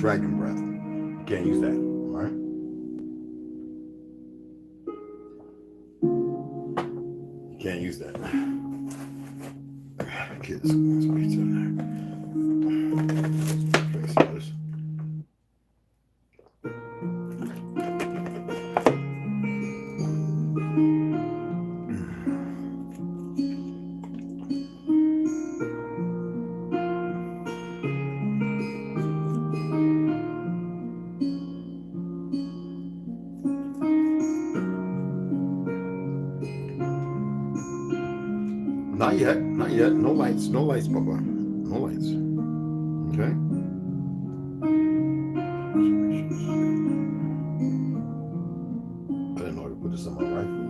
dragon breath. You can't use that. All right. You can't use that. Kids, pizza in there. Not yet, not yet. No lights, Papa. No lights. Okay? I didn't know I could put this on my rifle.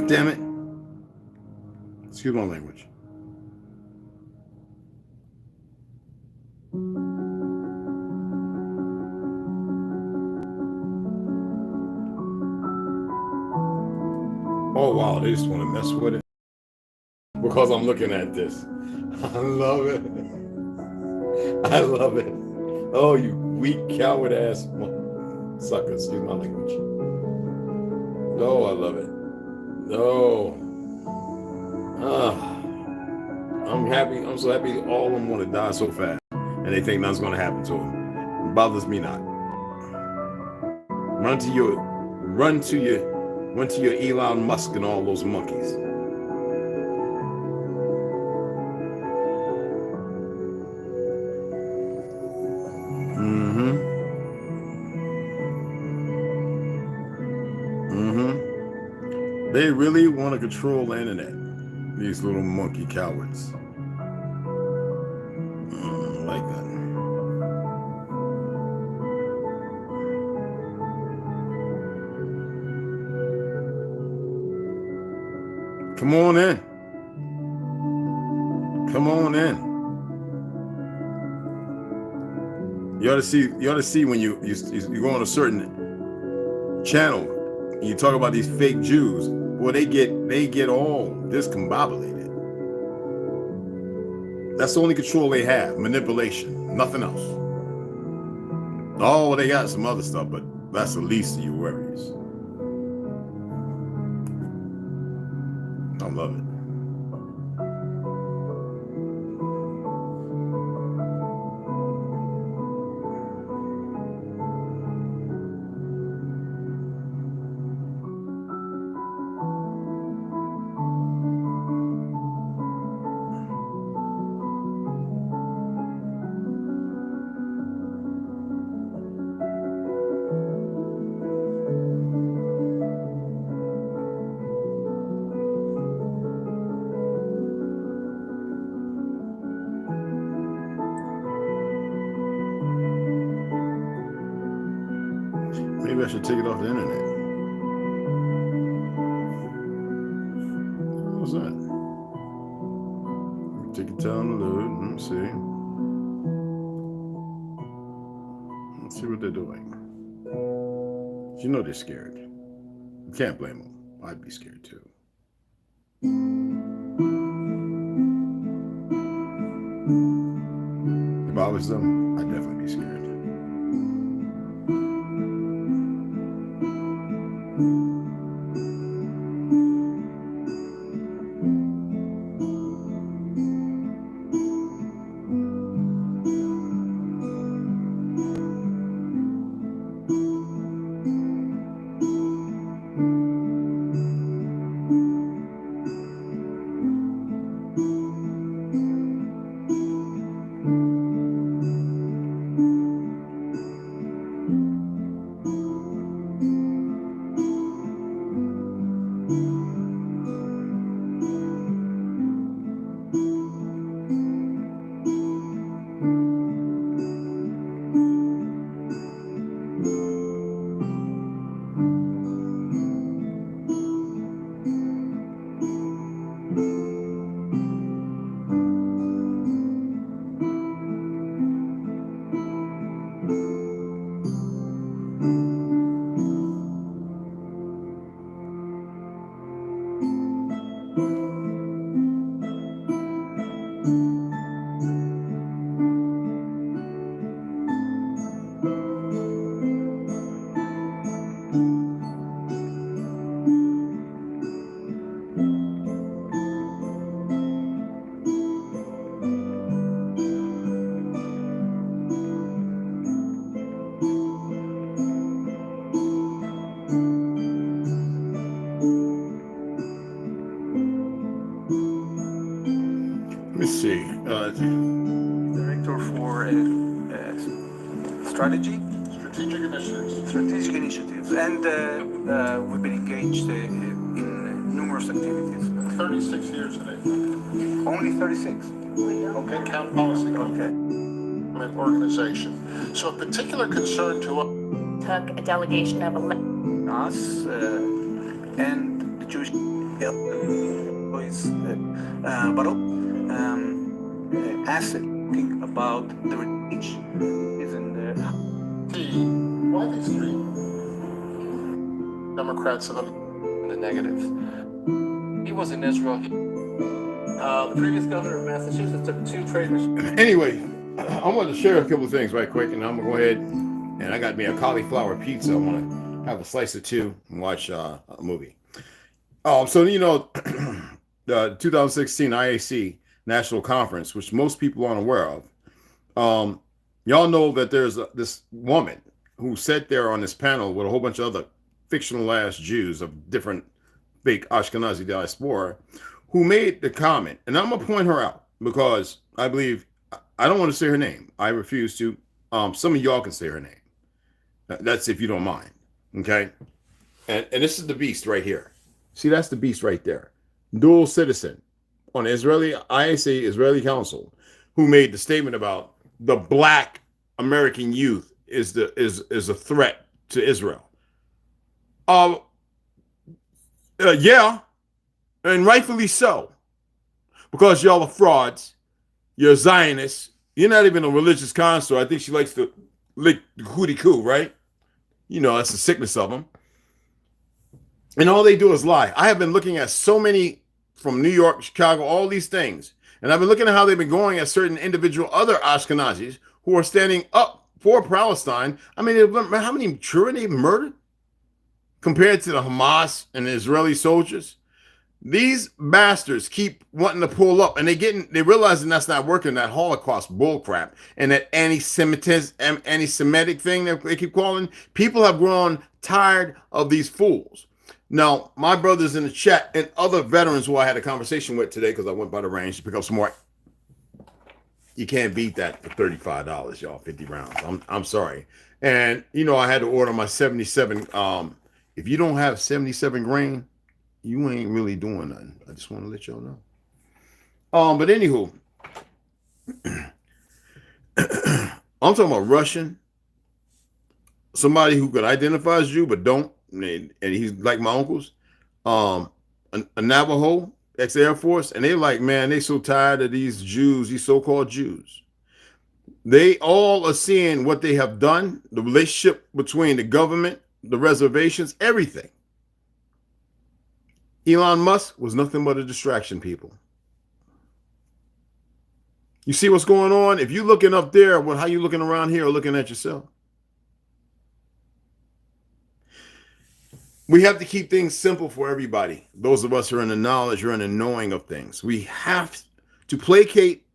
Damn it. Excuse my language. Oh, wow. They just want to mess with it. Because I'm looking at this. I love it. I love it. Oh, you weak, coward ass suckers. Excuse my language. No, I love it. No. I'm happy. I'm so happy all of them want to die so fast. And they think nothing's going to happen to them. It bothers me not. Run to your Elon Musk and all those monkeys. They really want to control the internet. These little monkey cowards. I like that. Come on in. Come on in. You ought to see when you go on a certain channel and you talk about these fake Jews. Well, they get all discombobulated. That's the only control they have, manipulation, nothing else. Oh, they got some other stuff, but that's the least of your worries. I love it. Maybe I should take it off the internet. What's that? Take your time to load. Let's see. Let's see what they're doing. You know they're scared. You can't blame them. I'd be scared too. If I was them, I'd definitely be scared. Let's see. Director for strategy, strategic initiatives, and we've been engaged in numerous activities. 36 years today. Only 36. Okay, count policy. Okay. Organization. So a particular concern to us. Took a delegation of Us and the Jewish employees, but asking about the reach isn't Why these three Democrats of the negative. He was in Israel. The previous governor of Massachusetts took 2 trade missions. Anyway, I want to share a couple of things right quick, and I'm gonna go ahead and I got me a cauliflower pizza. I want to have a slice or two and watch a movie. So you know, the 2016 IAC National Conference, which most people aren't aware of. Y'all know that there's this woman who sat there on this panel with a whole bunch of other fictionalized Jews of different big Ashkenazi diaspora, who made the comment, and I'm gonna point her out because I believe I don't want to say her name. I refuse to. Some of y'all can say her name. That's if you don't mind. Okay. And this is the beast right here. See, that's the beast right there. Dual citizen on Israeli IAC Israeli Council, who made the statement about the black American youth is a threat to Israel. Yeah, and rightfully so, because y'all are frauds. You're Zionists. You're not even a religious connoisseur. I think she likes to lick the cootie coo, right? You know, that's the sickness of them. And all they do is lie. I have been looking at so many from New York, Chicago, all these things. And I've been looking at how they've been going at certain individual other Ashkenazis who are standing up for Palestine. I mean, how many children they've murdered compared to the Hamas and the Israeli soldiers? These bastards keep wanting to pull up, and they realizing that's not working, that Holocaust bullcrap and that anti-Semitic thing that they keep calling. People have grown tired of these fools. Now, my brothers in the chat and other veterans who I had a conversation with today, because I went by the range to pick up some more. You can't beat that for $35, y'all, 50 rounds. I'm sorry. And, you know, I had to order my 77. If you don't have 77 grain, you ain't really doing nothing. I just want to let y'all know. But anywho, I'm talking about Russian, somebody who could identify as Jew but don't, and he's like my uncles, a Navajo, ex-Air Force, and they like, man, they so tired of these Jews, these so-called Jews. They all are seeing what they have done, the relationship between the government, the reservations, everything. Elon Musk was nothing but a distraction, people. You see what's going on? If you're looking up there, well, how you looking around here or looking at yourself? We have to keep things simple for everybody. Those of us who are in the knowledge or in the knowing of things. We have to placate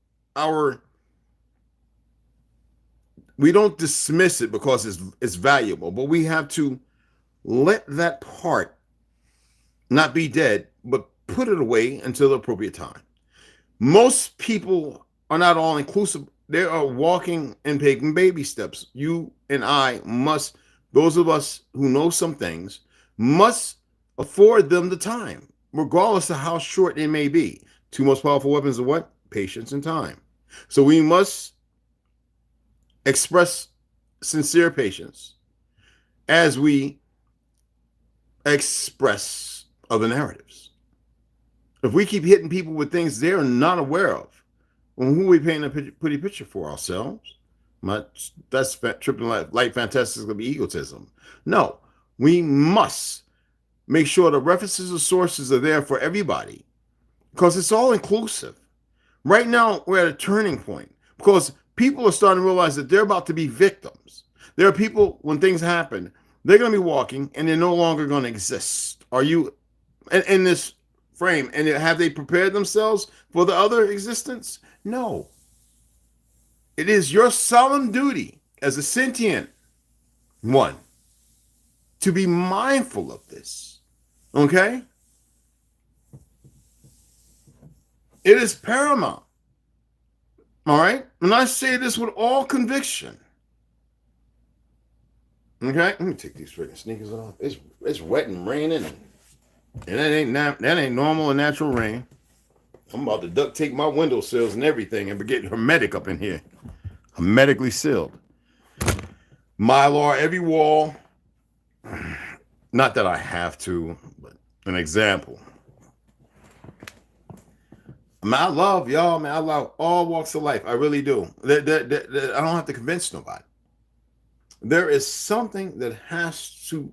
we don't dismiss it because it's valuable, but we have to let that part not be dead, but put it away until the appropriate time. Most people are not all inclusive. They are walking and taking baby steps. You and I must, those of us who know some things, must afford them the time, regardless of how short it may be. Two most powerful weapons are what? Patience and time. So we must express sincere patience as we express other narratives. If we keep hitting people with things they're not aware of, well, who are we painting a pretty picture for? Ourselves? That's tripping light fantastic to be egotism. No, we must make sure the references and sources are there for everybody because it's all inclusive. Right now, we're at a turning point because people are starting to realize that they're about to be victims. There are people, when things happen, they're going to be walking and they're no longer going to exist. Are you in this frame? And have they prepared themselves for the other existence? No. It is your solemn duty as a sentient one to be mindful of this. Okay? It is paramount. All right? And I say this with all conviction. Okay? Let me take these freaking sneakers off. It's wet and raining. And that ain't normal and natural rain. I'm about to duct tape my windowsills and everything and get hermetic up in here. Hermetically sealed. Mylar every wall. Not that I have to, but an example. Man, I love y'all, man. I love all walks of life. I really do. I don't have to convince nobody. There is something that has to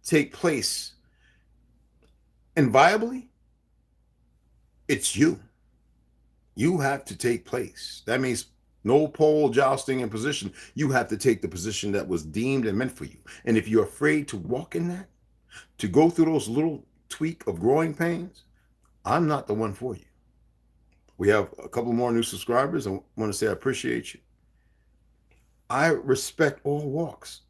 take place. And viably, it's you. You have to take place. That means no pole jousting in position. You have to take the position that was deemed and meant for you. And if you're afraid to walk in that, to go through those little tweak of growing pains, I'm not the one for you. We have a couple more new subscribers. I want to say I appreciate you. I respect all walks,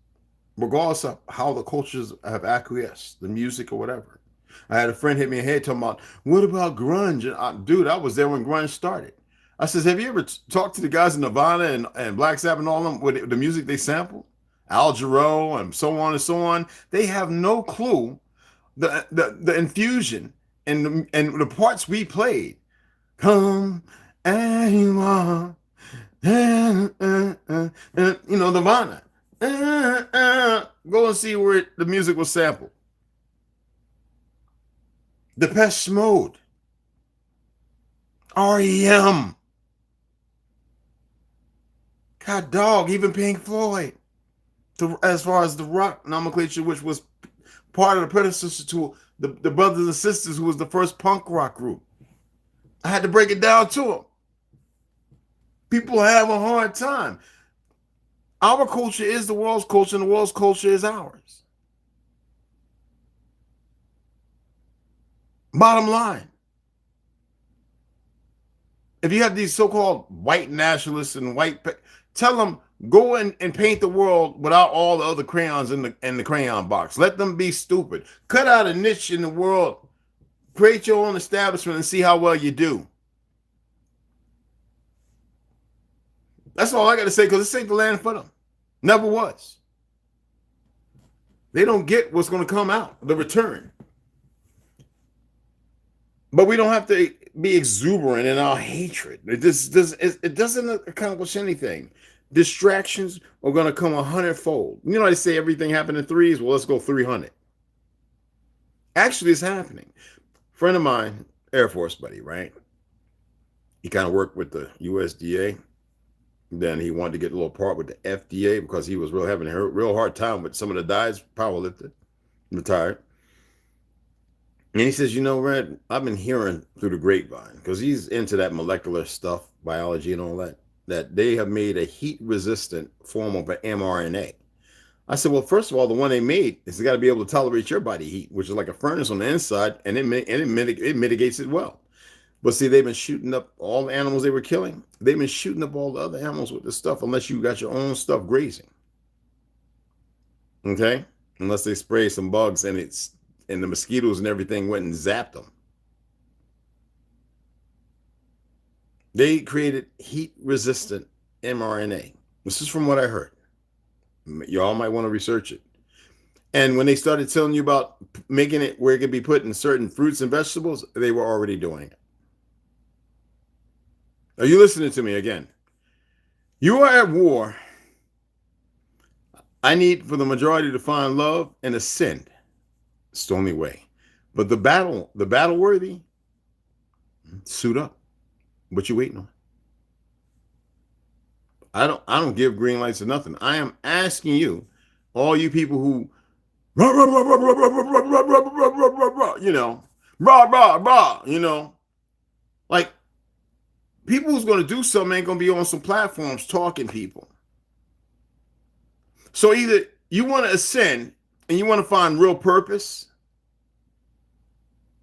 regardless of how the cultures have acquiesced, the music or whatever. I had a friend hit me in the head talking about, what about grunge? And dude, I was there when grunge started. I says, have you ever talked to the guys in Nirvana and Black Sabbath and all of them with the music they sample? Al Jarreau and so on and so on. They have no clue the infusion and the parts we played. Come and you are, Nirvana. Go and see where the music was sampled. Depeche Mode, REM, God dog, even Pink Floyd, as far as the rock nomenclature, which was part of the predecessor to the Brothers and Sisters, who was the first punk rock group. I had to break it down to them. People have a hard time. Our culture is the world's culture, and the world's culture is ours. Bottom line, if you have these so-called white nationalists and tell them, go and paint the world without all the other crayons in the crayon box. Let them be stupid. Cut out a niche in the world. Create your own establishment and see how well you do. That's all I got to say, because this ain't the land for them. Never was. They don't get what's going to come out, the return. But we don't have to be exuberant in our hatred. It doesn't accomplish anything. Distractions are going to come 100-fold. You know, they say everything happened in threes. Well, let's go 300. Actually, it's happening. Friend of mine, Air Force buddy, right? He kind of worked with the USDA. Then he wanted to get a little part with the FDA because he was having a real hard time with some of the guys, powerlifted, retired. And he says, Red, I've been hearing through the grapevine, because he's into that molecular stuff, biology and all that they have made a heat-resistant form of an mRNA. I said, well, first of all, the one they made is got to be able to tolerate your body heat, which is like a furnace on the inside, and it mitigates it well. But see, they've been shooting up all the animals they were killing. They've been shooting up all the other animals with this stuff, unless you got your own stuff grazing. Okay? Unless they spray some bugs and the mosquitoes and everything went and zapped them. They created heat-resistant mRNA. This is from what I heard. Y'all might want to research it. And when they started telling you about making it where it could be put in certain fruits and vegetables, they were already doing it. Are you listening to me again? You are at war. I need for the majority to find love and ascend. It's the only way. But the battle worthy, suit up. What you waiting on? I don't give green lights or nothing. I am asking you, all you people who like people who's going to do something ain't going to be on some platforms talking people. So either you want to ascend and you want to find real purpose,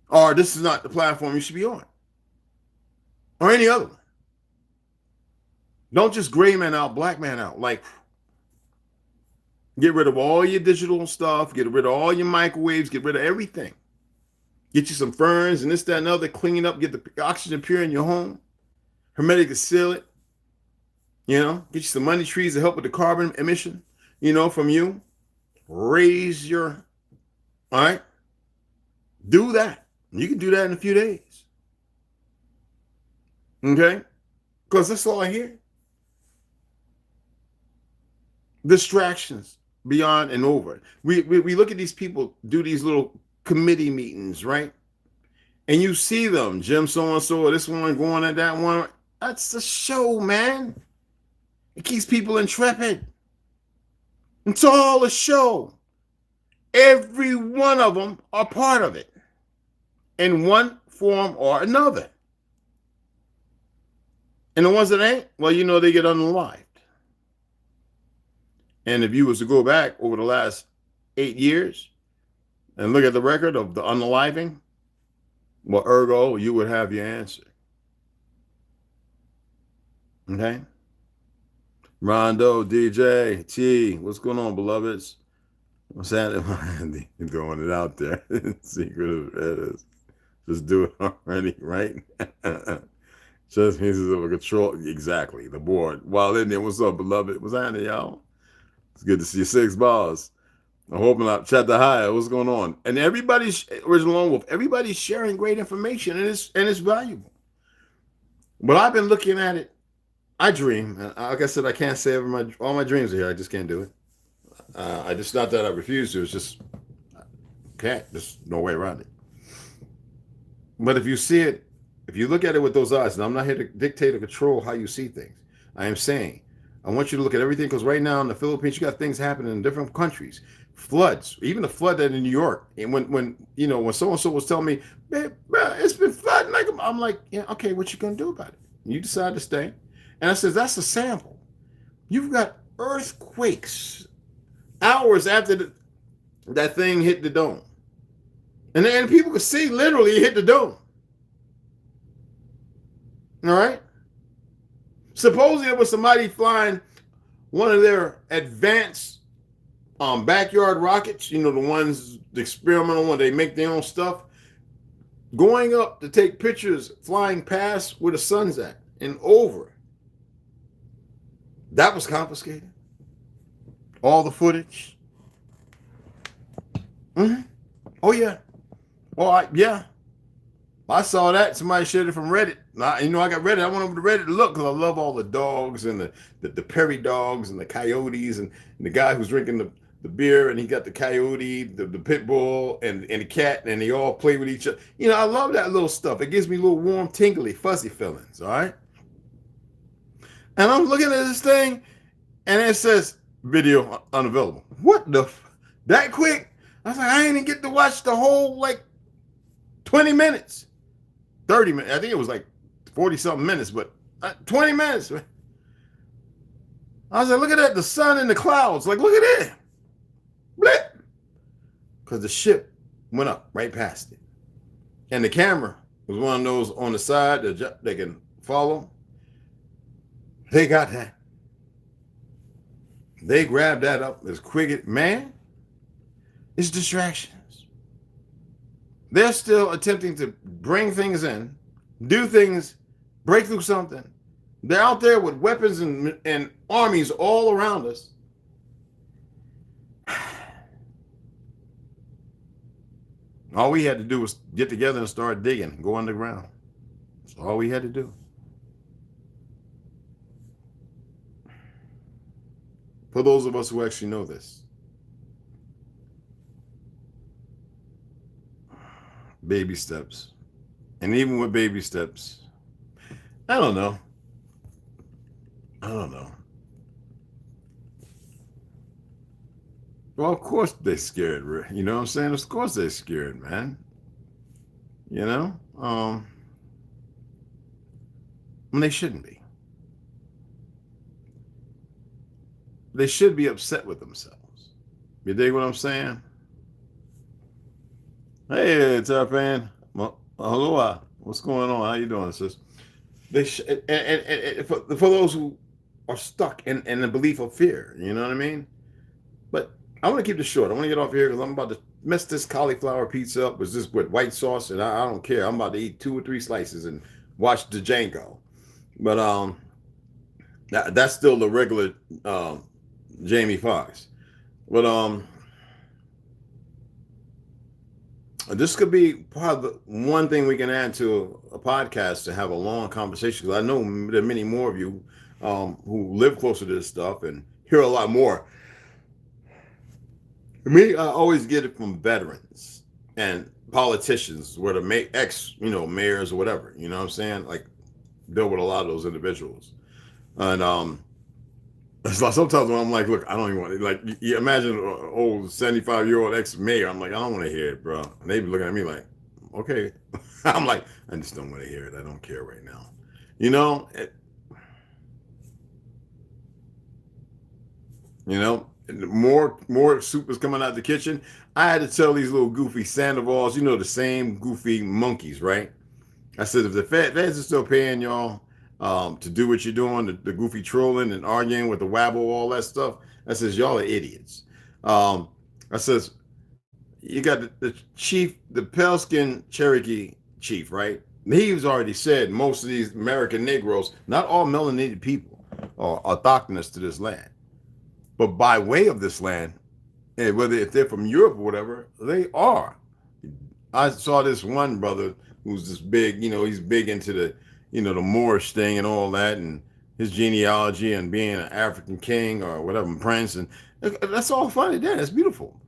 or this is not the platform you should be on, or any other one. Don't just gray man out, black man out. Like, get rid of all your digital stuff, get rid of all your microwaves, get rid of everything. Get you some ferns and this, that, and other, clean it up, get the oxygen pure in your home, hermetically seal it, get you some money trees to help with the carbon emission, from you. Raise your, all right? Do that. You can do that in a few days. Okay? Because that's all I hear. Distractions beyond and over. We look at these people do these little committee meetings, right? And you see them, Jim so-and-so, or this one going at that one. That's the show, man. It keeps people intrepid. It's all a show. Every one of them are part of it in one form or another. And the ones that ain't, well, you know, they get unalived. And if you was to go back over the last 8 years and look at the record of the unaliving, well, ergo, you would have your answer. Okay? Rondo, DJ, T, what's going on, beloveds? What's happening? Throwing it out there. Secret of it is. Just do it already, right? Just pieces of a control. Exactly. The board. While in there, what's up, beloved? What's happening, y'all? It's good to see you. 6 bars. I'm hoping up. Chat the higher. What's going on? And everybody's original lone wolf. Everybody's sharing great information, and it's valuable. But I've been looking at it. I dream. Like I said, I can't say all my dreams are here. I just can't do it. I just, not that I refuse to. It's just can't. There's no way around it. But if you see it, if you look at it with those eyes, and I'm not here to dictate or control how you see things. I am saying, I want you to look at everything, because right now in the Philippines, you got things happening in different countries. Floods, even the flood that in New York. And when so-and-so was telling me, man, it's been flooding, I'm like, yeah, okay, what you gonna do about it? And you decide to stay. And I says, that's a sample. You've got earthquakes hours after that thing hit the dome. And then people could see literally it hit the dome. All right? Supposedly it was somebody flying one of their advanced backyard rockets, you know, the experimental one, they make their own stuff, going up to take pictures, flying past where the sun's at and over. That was confiscated. All the footage. Mm-hmm. Oh, yeah. Oh, yeah. I saw that. Somebody shared it from Reddit. I got Reddit. I went over to Reddit to look because I love all the dogs and the Perry dogs and the coyotes and the guy who's drinking the beer, and he got the coyote, the pit bull, and the cat, and they all play with each other. You know, I love that little stuff. It gives me little warm, tingly, fuzzy feelings, all right? And I'm looking at this thing, and it says, video unavailable. What the that quick? I was like, I ain't even get to watch the whole, 20 minutes. 30 minutes. I think it was 40-something minutes, but 20 minutes. I was like, look at that, the sun and the clouds. Look at it. Blip. Because the ship went up right past it. And the camera was one of those on the side that they can follow. They got that. They grabbed that up as quick. Man, it's distractions. They're still attempting to bring things in, do things, break through something. They're out there with weapons and armies all around us. All we had to do was get together and start digging, go underground. That's all we had to do. For those of us who actually know this. Baby steps. And even with baby steps, I don't know. Well, of course they're scared. You know what I'm saying? Of course they're scared, man. You know? They shouldn't be. They should be upset with themselves. You dig what I'm saying? Hey, Tarpan. Aloha. What's going on? How you doing, sis? And for those who are stuck in the belief of fear, you know what I mean? But I want to keep this short. I want to get off here because I'm about to mess this cauliflower pizza up with white sauce, and I don't care. I'm about to eat 2 or 3 slices and watch the Django. But that's still the regular Jamie Foxx. But this could be probably one thing we can add to a podcast to have a long conversation. Because I know there are many more of you who live closer to this stuff and hear a lot more. For me, I always get it from veterans. And politicians, were the ex, mayors or whatever. You know what I'm saying? Like, deal with a lot of those individuals. And it's like sometimes when I'm like, look, I don't even want to, like, you imagine an old 75-year-old ex-mayor. I'm like, I don't want to hear it, bro. And they be looking at me like, okay. I'm like, I just don't want to hear it. I don't care right now. More soup is coming out the kitchen. I had to tell these little goofy Sandoval's, the same goofy monkeys, right? I said, if the feds are still paying y'all to do what you're doing, the goofy trolling and arguing with the wabble, all that stuff, I says, y'all are idiots. I says, you got the chief, the pale skin Cherokee chief, right? He's already said most of these American Negroes, not all melanated people, are autochthonous to this land. But by way of this land, and whether if they're from Europe or whatever, they are. I saw this one brother who's this big, he's big into the, the Moorish thing and all that, and his genealogy and being an African king or whatever, prince, and that's all fine and that's beautiful.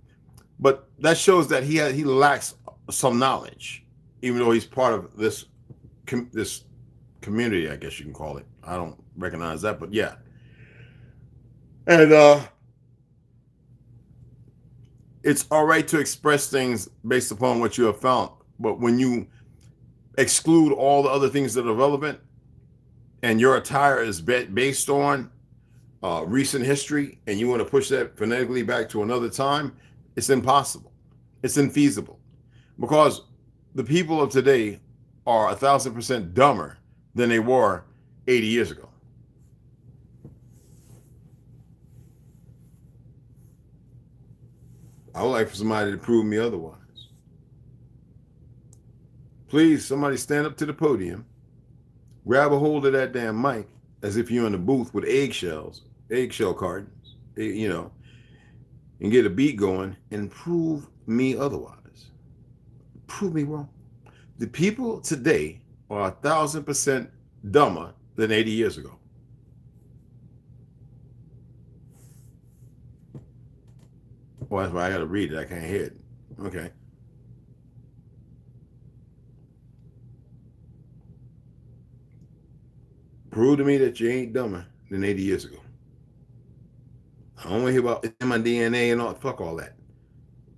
But that shows that he lacks some knowledge, even though he's part of this community, I guess you can call it. I don't recognize that, but yeah. And it's all right to express things based upon what you have found, but when you exclude all the other things that are relevant, and your attire is based on recent history, and you want to push that phonetically back to another time, it's impossible. It's infeasible, because the people of today are 1,000% dumber than they were 80 years ago. I would like for somebody to prove me otherwise. Please, somebody stand up to the podium, grab a hold of that damn mic as if you're in the booth with eggshell cartons, and get a beat going and prove me otherwise. Prove me wrong. The people today are 1,000% dumber than 80 years ago. Oh, that's why I got to read it. I can't hear it. Okay. Prove to me that you ain't dumber than 80 years ago. I don't want to hear about my DNA and all. Fuck all that.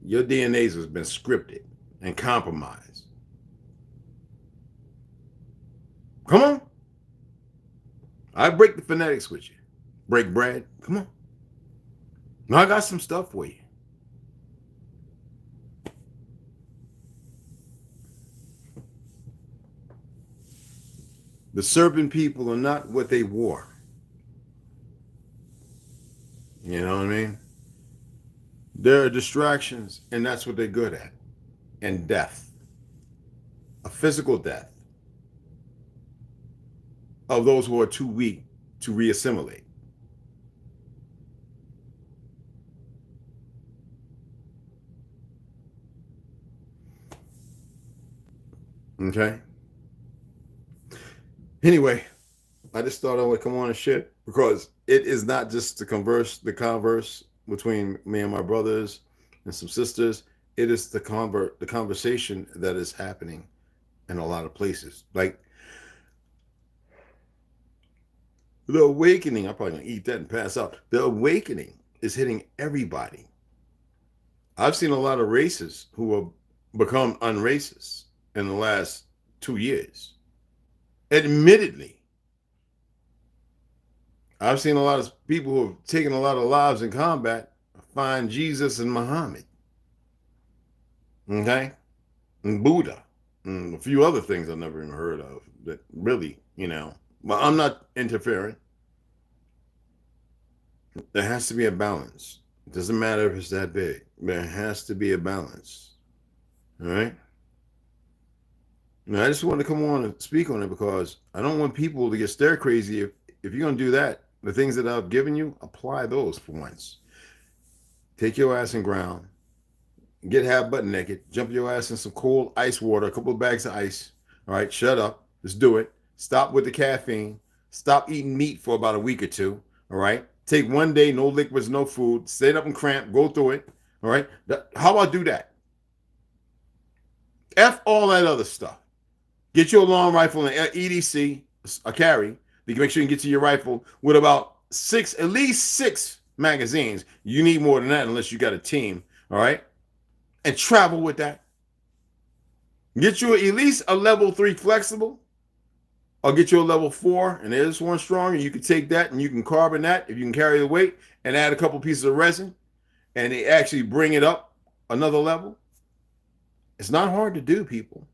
Your DNAs has been scripted and compromised. Come on. I break the phonetics with you. Break bread. Come on. Now I got some stuff for you. The serpent people are not what they wore. You know what I mean? There are distractions, and that's what they're good at. And death. A physical death of those who are too weak to reassimilate. Okay? Anyway, I just thought I would come on and shit, because it is not just the converse between me and my brothers and some sisters. It is the conversation that is happening in a lot of places. Like the awakening, I'm probably gonna eat that and pass out. The awakening is hitting everybody. I've seen a lot of racists who have become unracist in the last 2 years. Admittedly, I've seen a lot of people who have taken a lot of lives in combat find Jesus and Muhammad, okay, and Buddha, and a few other things I've never even heard of that really, but I'm not interfering. There has to be a balance. It doesn't matter if it's that big. There has to be a balance, all right? Now, I just want to come on and speak on it because I don't want people to get stir crazy. If you're going to do that, the things that I've given you, apply those for once. Take your ass in ground, get half butt naked, jump your ass in some cold ice water, a couple of bags of ice. All right, shut up. Let's do it. Stop with the caffeine. Stop eating meat for about a week or two. All right. Take 1 day, no liquids, no food. Stay up and cramp. Go through it. All right. How about do that? F all that other stuff. Get your long rifle and EDC, a carry. You can make sure you can get to your rifle with about at least six magazines. You need more than that unless you got a team, all right? And travel with that. Get you at least a level 3 flexible. I'll get you a level 4, and there's one stronger. You can take that and you can carbon that if you can carry the weight and add a couple pieces of resin and they actually bring it up another level. It's not hard to do, people.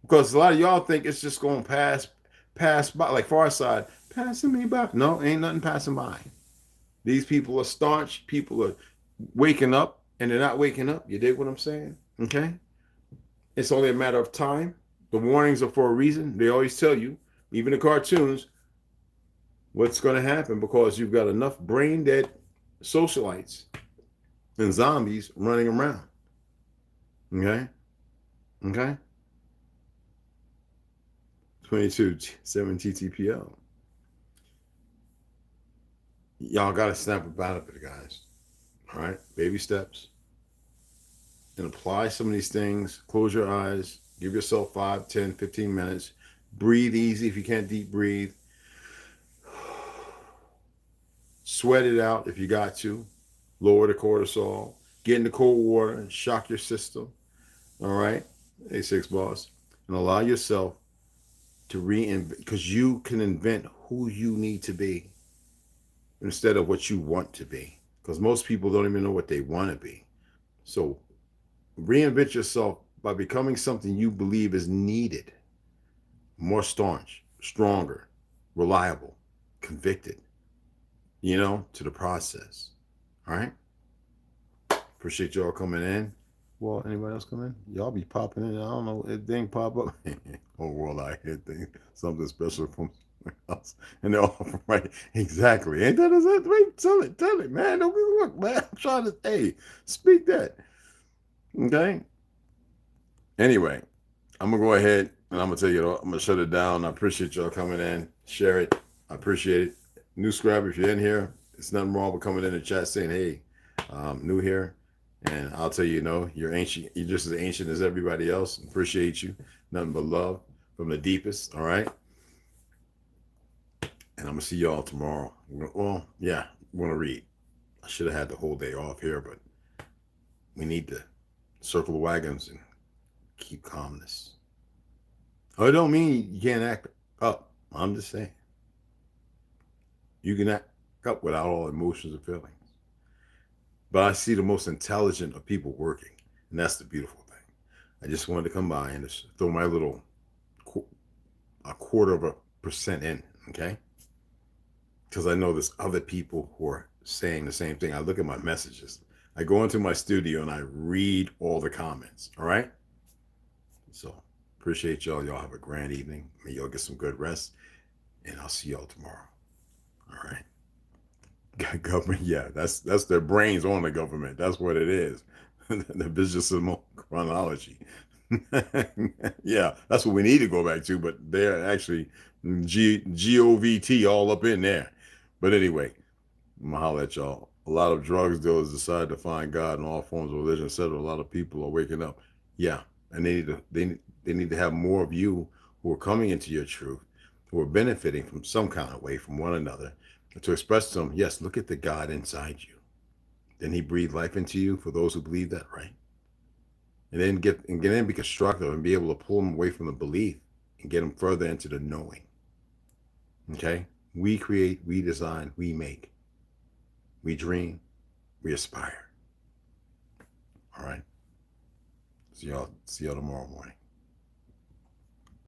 Because a lot of y'all think it's just going to pass by, like Far Side, passing me by. No, ain't nothing passing by. These people are staunch. People are waking up, and they're not waking up. You dig what I'm saying? Okay? It's only a matter of time. The warnings are for a reason. They always tell you, even the cartoons, what's going to happen because you've got enough brain-dead socialites and zombies running around. Okay? Okay? 22/7 TTPL. Y'all got to snap about it, guys. All right? Baby steps. And apply some of these things. Close your eyes. Give yourself 5, 10, 15 minutes. Breathe easy if you can't deep breathe. Sweat it out if you got to. Lower the cortisol. Get in the cold water and shock your system. All right? A6 boss. And allow yourself to reinvent, because you can invent who you need to be instead of what you want to be. Because most people don't even know what they want to be. So reinvent yourself by becoming something you believe is needed. More staunch, stronger, reliable, convicted, to the process. All right? Appreciate y'all coming in. Well, anybody else come in? Y'all be popping in. I don't know. It didn't pop up. Whole world out here think something special from somewhere else. And they're all from right. Exactly. Ain't that right? Tell it, man. Don't look, man. I'm trying to, hey, speak that. Okay? Anyway, I'm going to go ahead and I'm going to tell you, I'm going to shut it down. I appreciate y'all coming in. Share it. I appreciate it. New subscriber, if you're in here, it's nothing wrong with coming in the chat saying, hey, new here. And I'll tell you, you're ancient. You're just as ancient as everybody else. Appreciate you. Nothing but love from the deepest. All right. And I'm going to see y'all tomorrow. Well, yeah, I'm going to read. I should have had the whole day off here, but we need to circle the wagons and keep calmness. Oh, it don't mean you can't act up. I'm just saying. You can act up without all emotions and feelings. But I see the most intelligent of people working. And that's the beautiful thing. I just wanted to come by and just throw my little 0.25% in, okay? Because I know there's other people who are saying the same thing. I look at my messages. I go into my studio and I read all the comments, all right? So appreciate y'all. Y'all have a grand evening. May y'all get some good rest. And I'll see y'all tomorrow. All right. Government, yeah, that's their brains on the government. That's what it is. The business chronology. Yeah, that's what we need to go back to, but they're actually GOVT all up in there. But anyway, I'm gonna holler at y'all. A lot of drugs dealers decide to find God in all forms of religion, etc. A lot of people are waking up. Yeah, and they need to have more of you who are coming into your truth, who are benefiting from some kind of way from one another, to express to them, yes, look at the God inside you. Then he breathed life into you for those who believe that, right? And then get in, be constructive and be able to pull them away from the belief and get them further into the knowing. Okay? We create, we design, we make. We dream, we aspire. All right? See y'all tomorrow morning.